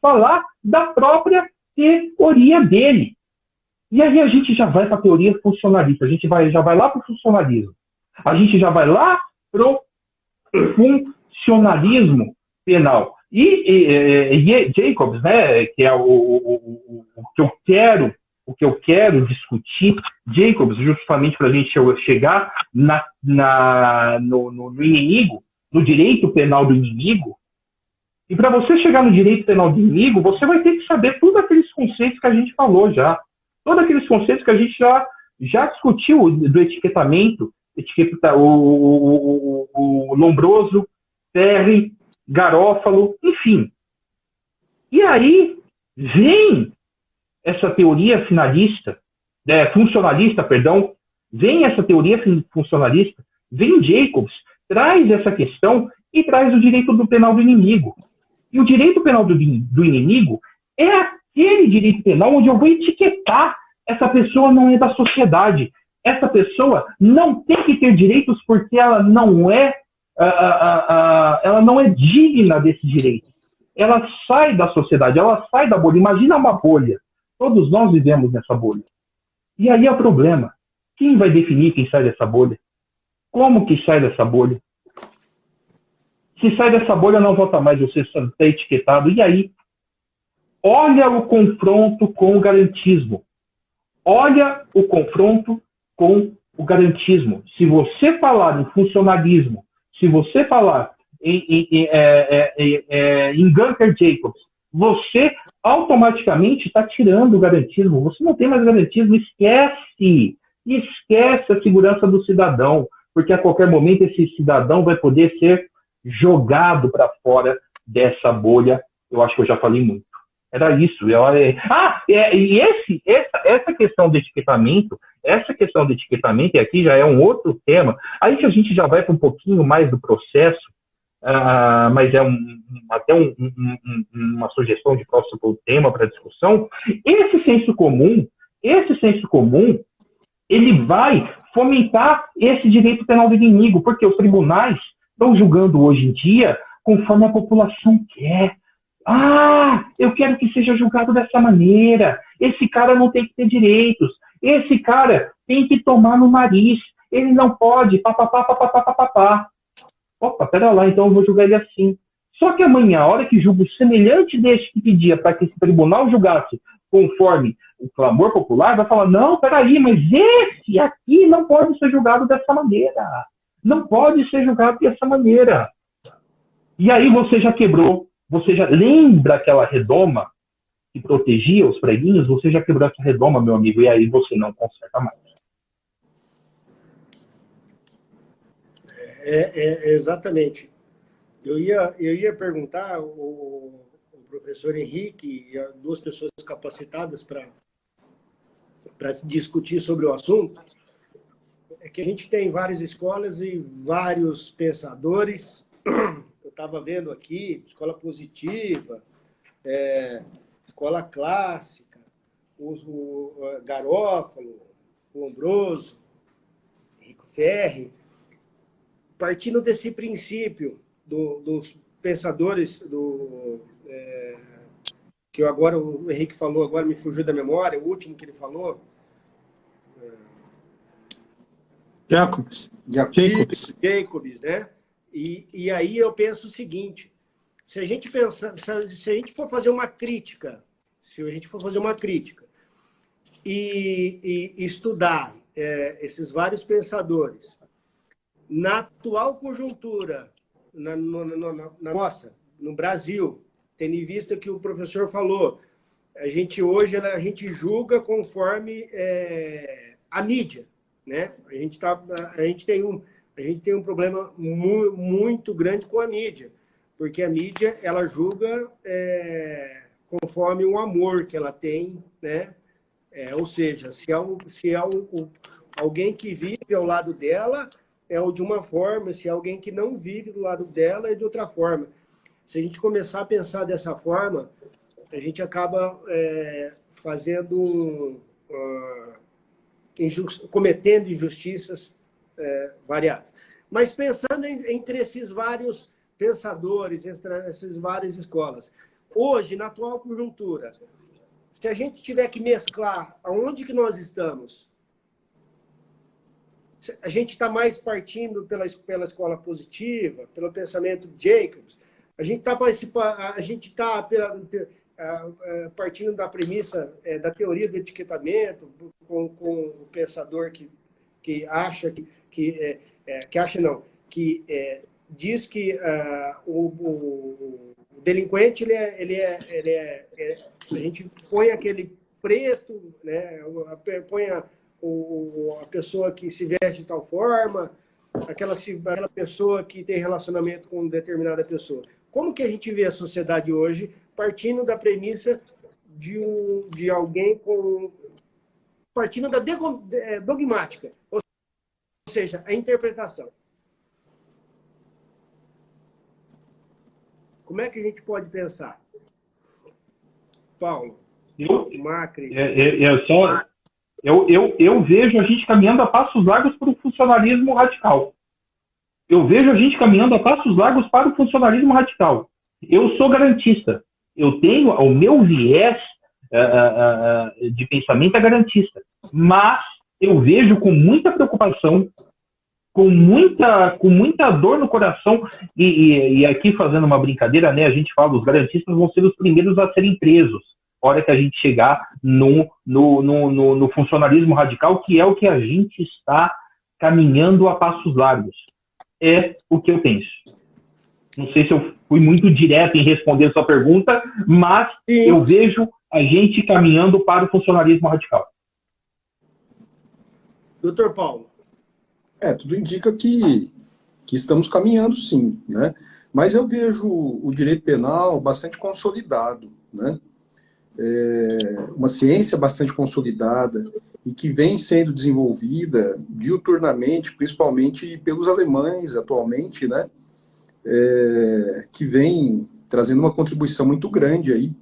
falar da própria teoria dele. E aí a gente já vai para a teoria funcionalista, a gente já vai lá para o funcionalismo, a gente já vai lá para o funcionalismo penal. E Jacobs, né, que é o que eu quero discutir, Jacobs, justamente para a gente chegar no inimigo, no direito penal do inimigo. E para você chegar no direito penal do inimigo, você vai ter que saber todos aqueles conceitos que a gente falou já. Todos aqueles conceitos que a gente já discutiu do etiquetamento, o Lombroso, Ferri, Garófalo, enfim. E aí vem essa teoria funcionalista, vem essa teoria funcionalista, vem Jacobs, traz essa questão e traz o direito do penal do inimigo. E o direito penal do inimigo é aquele direito penal onde eu vou etiquetar: essa pessoa não é da sociedade, essa pessoa não tem que ter direitos porque ela não é digna desse direito. Ela sai da sociedade, ela sai da bolha. Imagina uma bolha. Todos nós vivemos nessa bolha. E aí é o problema. Quem vai definir quem sai dessa bolha? Como que sai dessa bolha? Se sai dessa bolha, não volta mais, você está etiquetado. E aí? olha o confronto com o garantismo. Olha o confronto com o garantismo. Se você falar em funcionalismo, se você falar em Gunter Jacobs, você automaticamente está tirando o garantismo. Você não tem mais garantismo. Esquece a segurança do cidadão, porque a qualquer momento esse cidadão vai poder ser jogado para fora dessa bolha. Eu acho que eu já falei muito. Era isso. Essa questão de etiquetamento, e aqui já é um outro tema, aí que a gente já vai para um pouquinho mais do processo, mas é até uma sugestão de próximo tema para discussão. Esse senso comum, ele vai fomentar esse direito penal do inimigo, porque os tribunais estão julgando hoje em dia conforme a população quer. Eu quero que seja julgado dessa maneira. Esse cara não tem que ter direitos. Esse cara tem que tomar no nariz. Ele não pode, papapá. Opa, pera lá, então eu vou julgar ele assim. Só que amanhã, a hora que julgo semelhante deste que pedia para que esse tribunal julgasse conforme o clamor popular, vai falar, não, peraí, mas esse aqui não pode ser julgado dessa maneira. Não pode ser julgado dessa maneira. E aí você já quebrou. Você já lembra aquela redoma que protegia os preguinhos? Você já quebrou essa redoma, meu amigo, e aí você não conserta mais. Exatamente. Eu ia perguntar, o professor Henrique e duas pessoas capacitadas para discutir sobre o assunto, é que a gente tem várias escolas e vários pensadores. Eu estava vendo aqui, escola positiva, escola clássica, o Garófalo, o Lombroso, Henrico Ferri, partindo desse princípio dos pensadores que agora o Henrique falou, agora me fugiu da memória, o último que ele falou. Jacobs, né? E aí eu penso o seguinte: se a gente for fazer uma crítica, e estudar esses vários pensadores na atual conjuntura, na nossa, no Brasil, tendo em vista que o professor falou, a gente julga conforme a mídia, né? A gente tem um problema muito grande com a mídia, porque a mídia ela julga conforme o amor que ela tem, né? Ou seja, se alguém que vive ao lado dela é de uma forma, se alguém que não vive do lado dela é de outra forma. Se a gente começar a pensar dessa forma, a gente acaba cometendo injustiças variadas. Mas pensando entre esses vários pensadores, entre essas várias escolas, hoje, na atual conjuntura, se a gente tiver que mesclar aonde que nós estamos, a gente está mais partindo pela escola positiva, pelo pensamento de Jacobs, a gente está partindo da premissa da teoria do etiquetamento, com o pensador que acha diz que o delinquente a gente põe aquele preto, né? Põe a pessoa que se veste de tal forma, aquela pessoa que tem relacionamento com determinada pessoa. Como que a gente vê a sociedade hoje partindo da premissa de alguém partindo da dogmática, ou seja, a interpretação? Como é que a gente pode pensar? Paulo, Macri... Eu vejo a gente caminhando a passos largos para o funcionalismo radical. Eu sou garantista. Eu tenho o meu viés de pensamento é garantista. Mas eu vejo com muita preocupação, com muita dor no coração, e aqui fazendo uma brincadeira, né, a gente fala, os garantistas vão ser os primeiros a serem presos. hora que a gente chegar no funcionalismo radical, que é o que a gente está caminhando a passos largos. É o que eu penso. Não sei se eu fui muito direto em responder a sua pergunta, mas Sim. eu vejo a gente caminhando para o funcionalismo radical. Doutor Paulo. Tudo indica que estamos caminhando, sim, né? Mas eu vejo o direito penal bastante consolidado, né? Uma ciência bastante consolidada e que vem sendo desenvolvida diuturnamente, principalmente pelos alemães atualmente, né? Que vem trazendo uma contribuição muito grande aí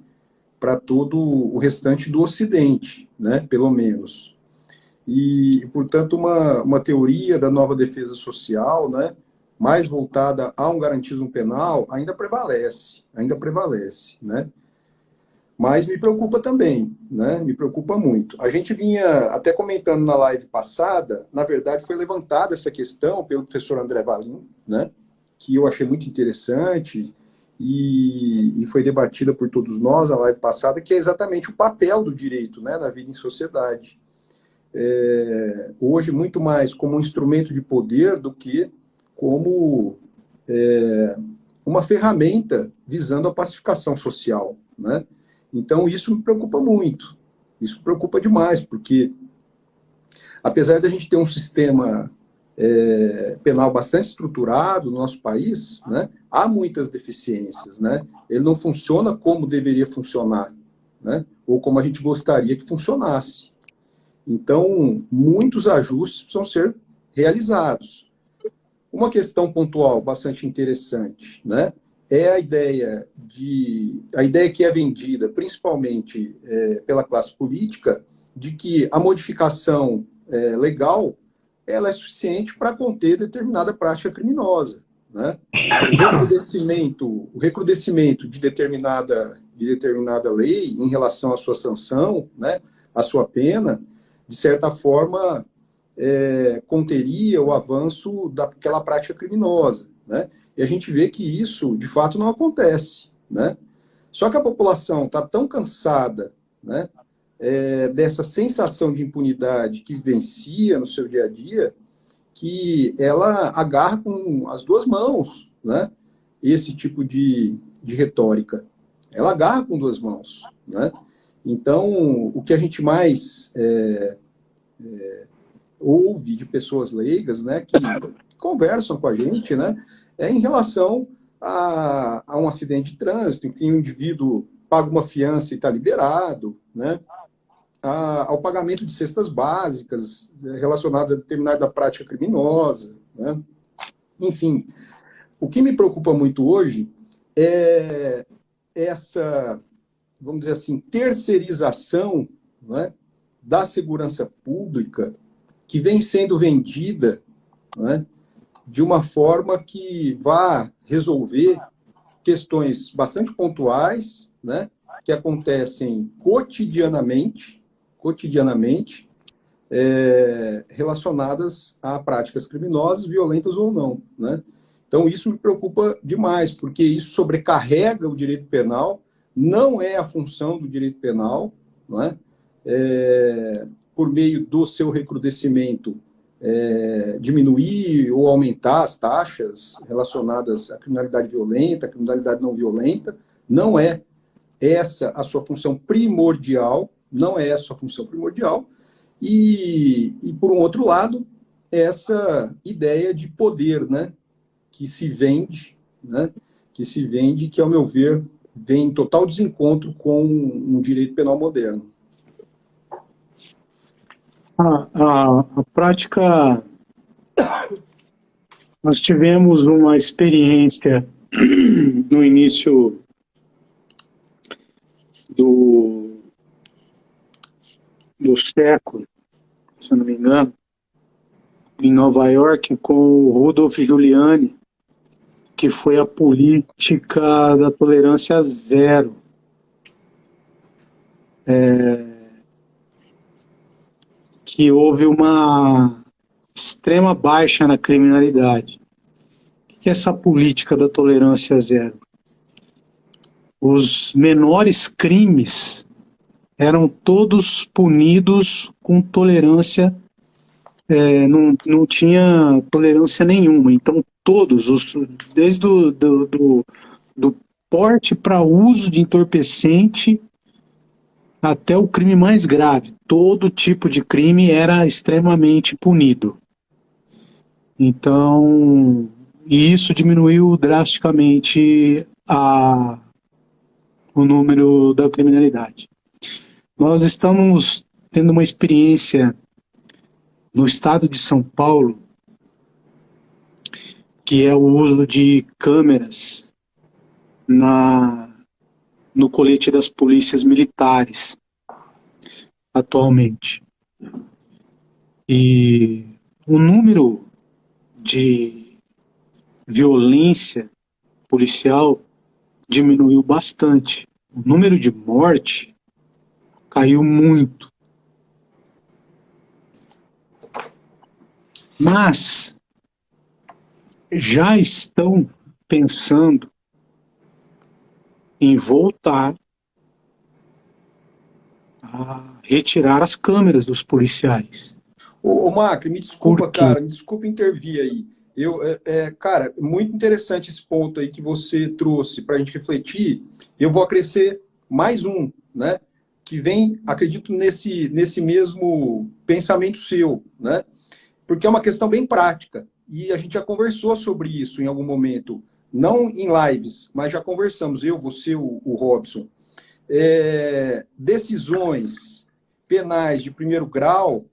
para todo o restante do Ocidente, né? Pelo menos. E, portanto, uma teoria da nova defesa social, né? Mais voltada a um garantismo penal, ainda prevalece, né? Mas me preocupa também, né? Me preocupa muito. A gente vinha até comentando na live passada, na verdade foi levantada essa questão pelo professor André Valim, né? Que eu achei muito interessante e foi debatida por todos nós na live passada, que é exatamente o papel do direito, né? Na vida em sociedade. Hoje, muito mais como um instrumento de poder do que como uma ferramenta visando a pacificação social, né? Então, isso me preocupa muito. Isso me preocupa demais, porque, apesar de a gente ter um sistema penal bastante estruturado no nosso país, né, há muitas deficiências, né? Ele não funciona como deveria funcionar, né? Ou como a gente gostaria que funcionasse. Então, muitos ajustes precisam ser realizados. Uma questão pontual bastante interessante, né? É a ideia que é vendida, principalmente pela classe política, de que a modificação legal ela é suficiente para conter determinada prática criminosa, né? O recrudescimento de determinada lei em relação à sua sanção, né? À sua pena, de certa forma, conteria o avanço daquela prática criminosa, né? E a gente vê que isso, de fato, não acontece, né? Só que a população está tão cansada, né, dessa sensação de impunidade que vivencia no seu dia a dia, que ela agarra com as duas mãos, né, esse tipo de retórica. Ela agarra com duas mãos, né? Então, o que a gente mais ouve de pessoas leigas, né, que conversam com a gente, né, em relação a um acidente de trânsito, em que o indivíduo paga uma fiança e está liberado, né, ao pagamento de cestas básicas relacionadas a determinada prática criminosa, né? Enfim, o que me preocupa muito hoje é essa, vamos dizer assim, terceirização, né, da segurança pública que vem sendo vendida, né, de uma forma que vá resolver questões bastante pontuais, né, que acontecem cotidianamente, relacionadas a práticas criminosas, violentas ou não, né? Então, isso me preocupa demais, porque isso sobrecarrega o direito penal, não é a função do direito penal, não é? Por meio do seu recrudescimento, diminuir ou aumentar as taxas relacionadas à criminalidade violenta, à criminalidade não violenta, não é essa a sua função primordial, e por um outro lado, essa ideia de poder, né, que se vende, que, ao meu ver, vem em total desencontro com um direito penal moderno. A prática, nós tivemos uma experiência no início do século, se eu não me engano, em Nova York, com o Rudolph Giuliani, que foi a política da tolerância zero. Que houve uma extrema baixa na criminalidade. O que é essa política da tolerância zero? Os menores crimes eram todos punidos com tolerância, não tinha tolerância nenhuma. Então, todos, desde do porte para uso de entorpecente até o crime mais grave, todo tipo de crime era extremamente punido. Então, e isso diminuiu drasticamente o número da criminalidade. Nós estamos tendo uma experiência no estado de São Paulo, que é o uso de câmeras no colete das polícias militares, atualmente. E o número de violência policial diminuiu bastante. O número de morte caiu muito. Mas já estão pensando em voltar a retirar as câmeras dos policiais. Ô Macri, me desculpa, cara, me desculpa intervir aí. Cara, muito interessante esse ponto aí que você trouxe para a gente refletir. Eu vou acrescer mais um, né? Que vem, acredito, nesse mesmo pensamento seu, né? Porque é uma questão bem prática. E a gente já conversou sobre isso em algum momento. Não em lives, mas já conversamos, eu, você, o Robson. Decisões penais de primeiro grau,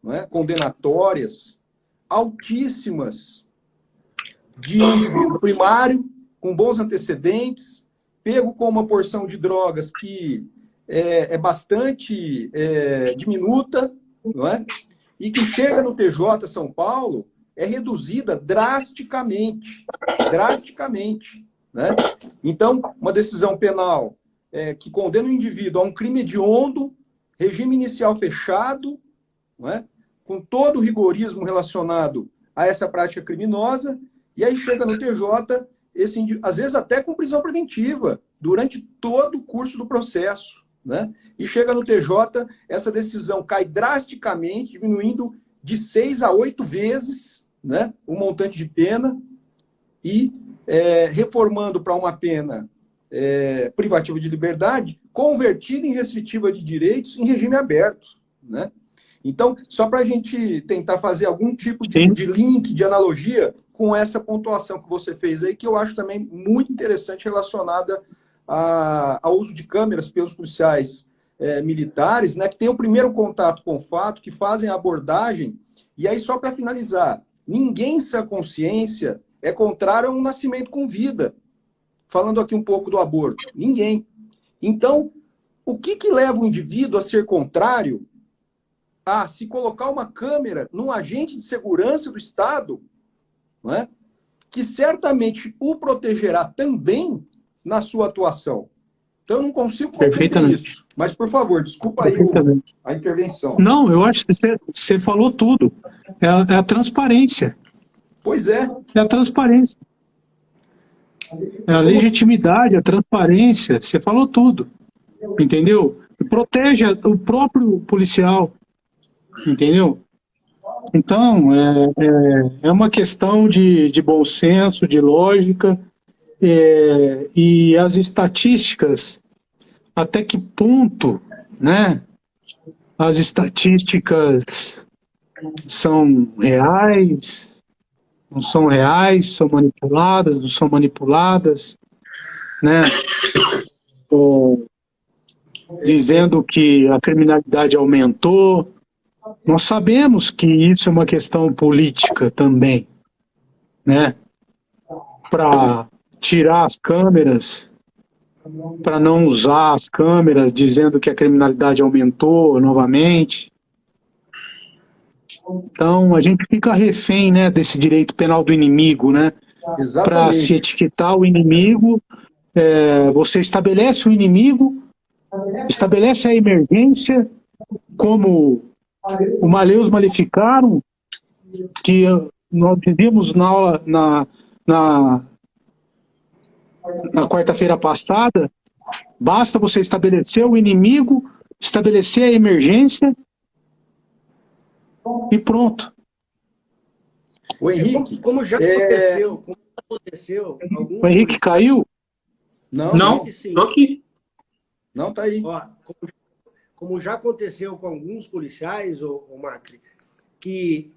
né, condenatórias, altíssimas, de um indivíduo primário, com bons antecedentes, pego com uma porção de drogas que é bastante diminuta, não é? E que chega no TJ São Paulo, é reduzida drasticamente, né? Então, uma decisão penal que condena o indivíduo a um crime hediondo, regime inicial fechado, não é? Com todo o rigorismo relacionado a essa prática criminosa, e aí chega no TJ, às vezes até com prisão preventiva, durante todo o curso do processo, né? E chega no TJ, essa decisão cai drasticamente, diminuindo de 6 a 8 vezes, né, o montante de pena, e reformando para uma pena privativa de liberdade, convertida em restritiva de direitos em regime aberto, né? Então, só para a gente tentar fazer algum tipo de link, de analogia com essa pontuação que você fez aí, que eu acho também muito interessante relacionada ao uso de câmeras pelos policiais militares, né, que tem o primeiro contato com o fato, que fazem a abordagem. E aí, só para finalizar, ninguém, sem a consciência, é contrário a um nascimento com vida. Falando aqui um pouco do aborto. Ninguém. Então, o que leva o indivíduo a ser contrário a se colocar uma câmera num agente de segurança do Estado, não é? Que certamente o protegerá também na sua atuação? Então, eu não consigo compreender isso. Mas, por favor, desculpa aí a intervenção. Não, eu acho que você falou tudo. É a transparência. Pois é. É a transparência. É a legitimidade, a transparência. Você falou tudo. Entendeu? E protege o próprio policial. Entendeu? Então, é uma questão de bom senso, de lógica, e as estatísticas, até que ponto, né, as estatísticas são reais, não são reais, são manipuladas, não são manipuladas, né, dizendo que a criminalidade aumentou. Nós sabemos que isso é uma questão política também, né? Para tirar as câmeras, para não usar as câmeras, dizendo que a criminalidade aumentou novamente. Então, a gente fica refém, né, desse direito penal do inimigo, né? Para se etiquetar o inimigo, você estabelece o inimigo, estabelece a emergência, como o Malleus Maleficarum, que nós vimos na quarta-feira passada. Basta você estabelecer o inimigo estabelecer a emergência e pronto. O Henrique, Como já aconteceu, alguns O Henrique caiu? Não, que sim. tô aqui. não tá aí. Ó, como já aconteceu com alguns policiais, o Macri, que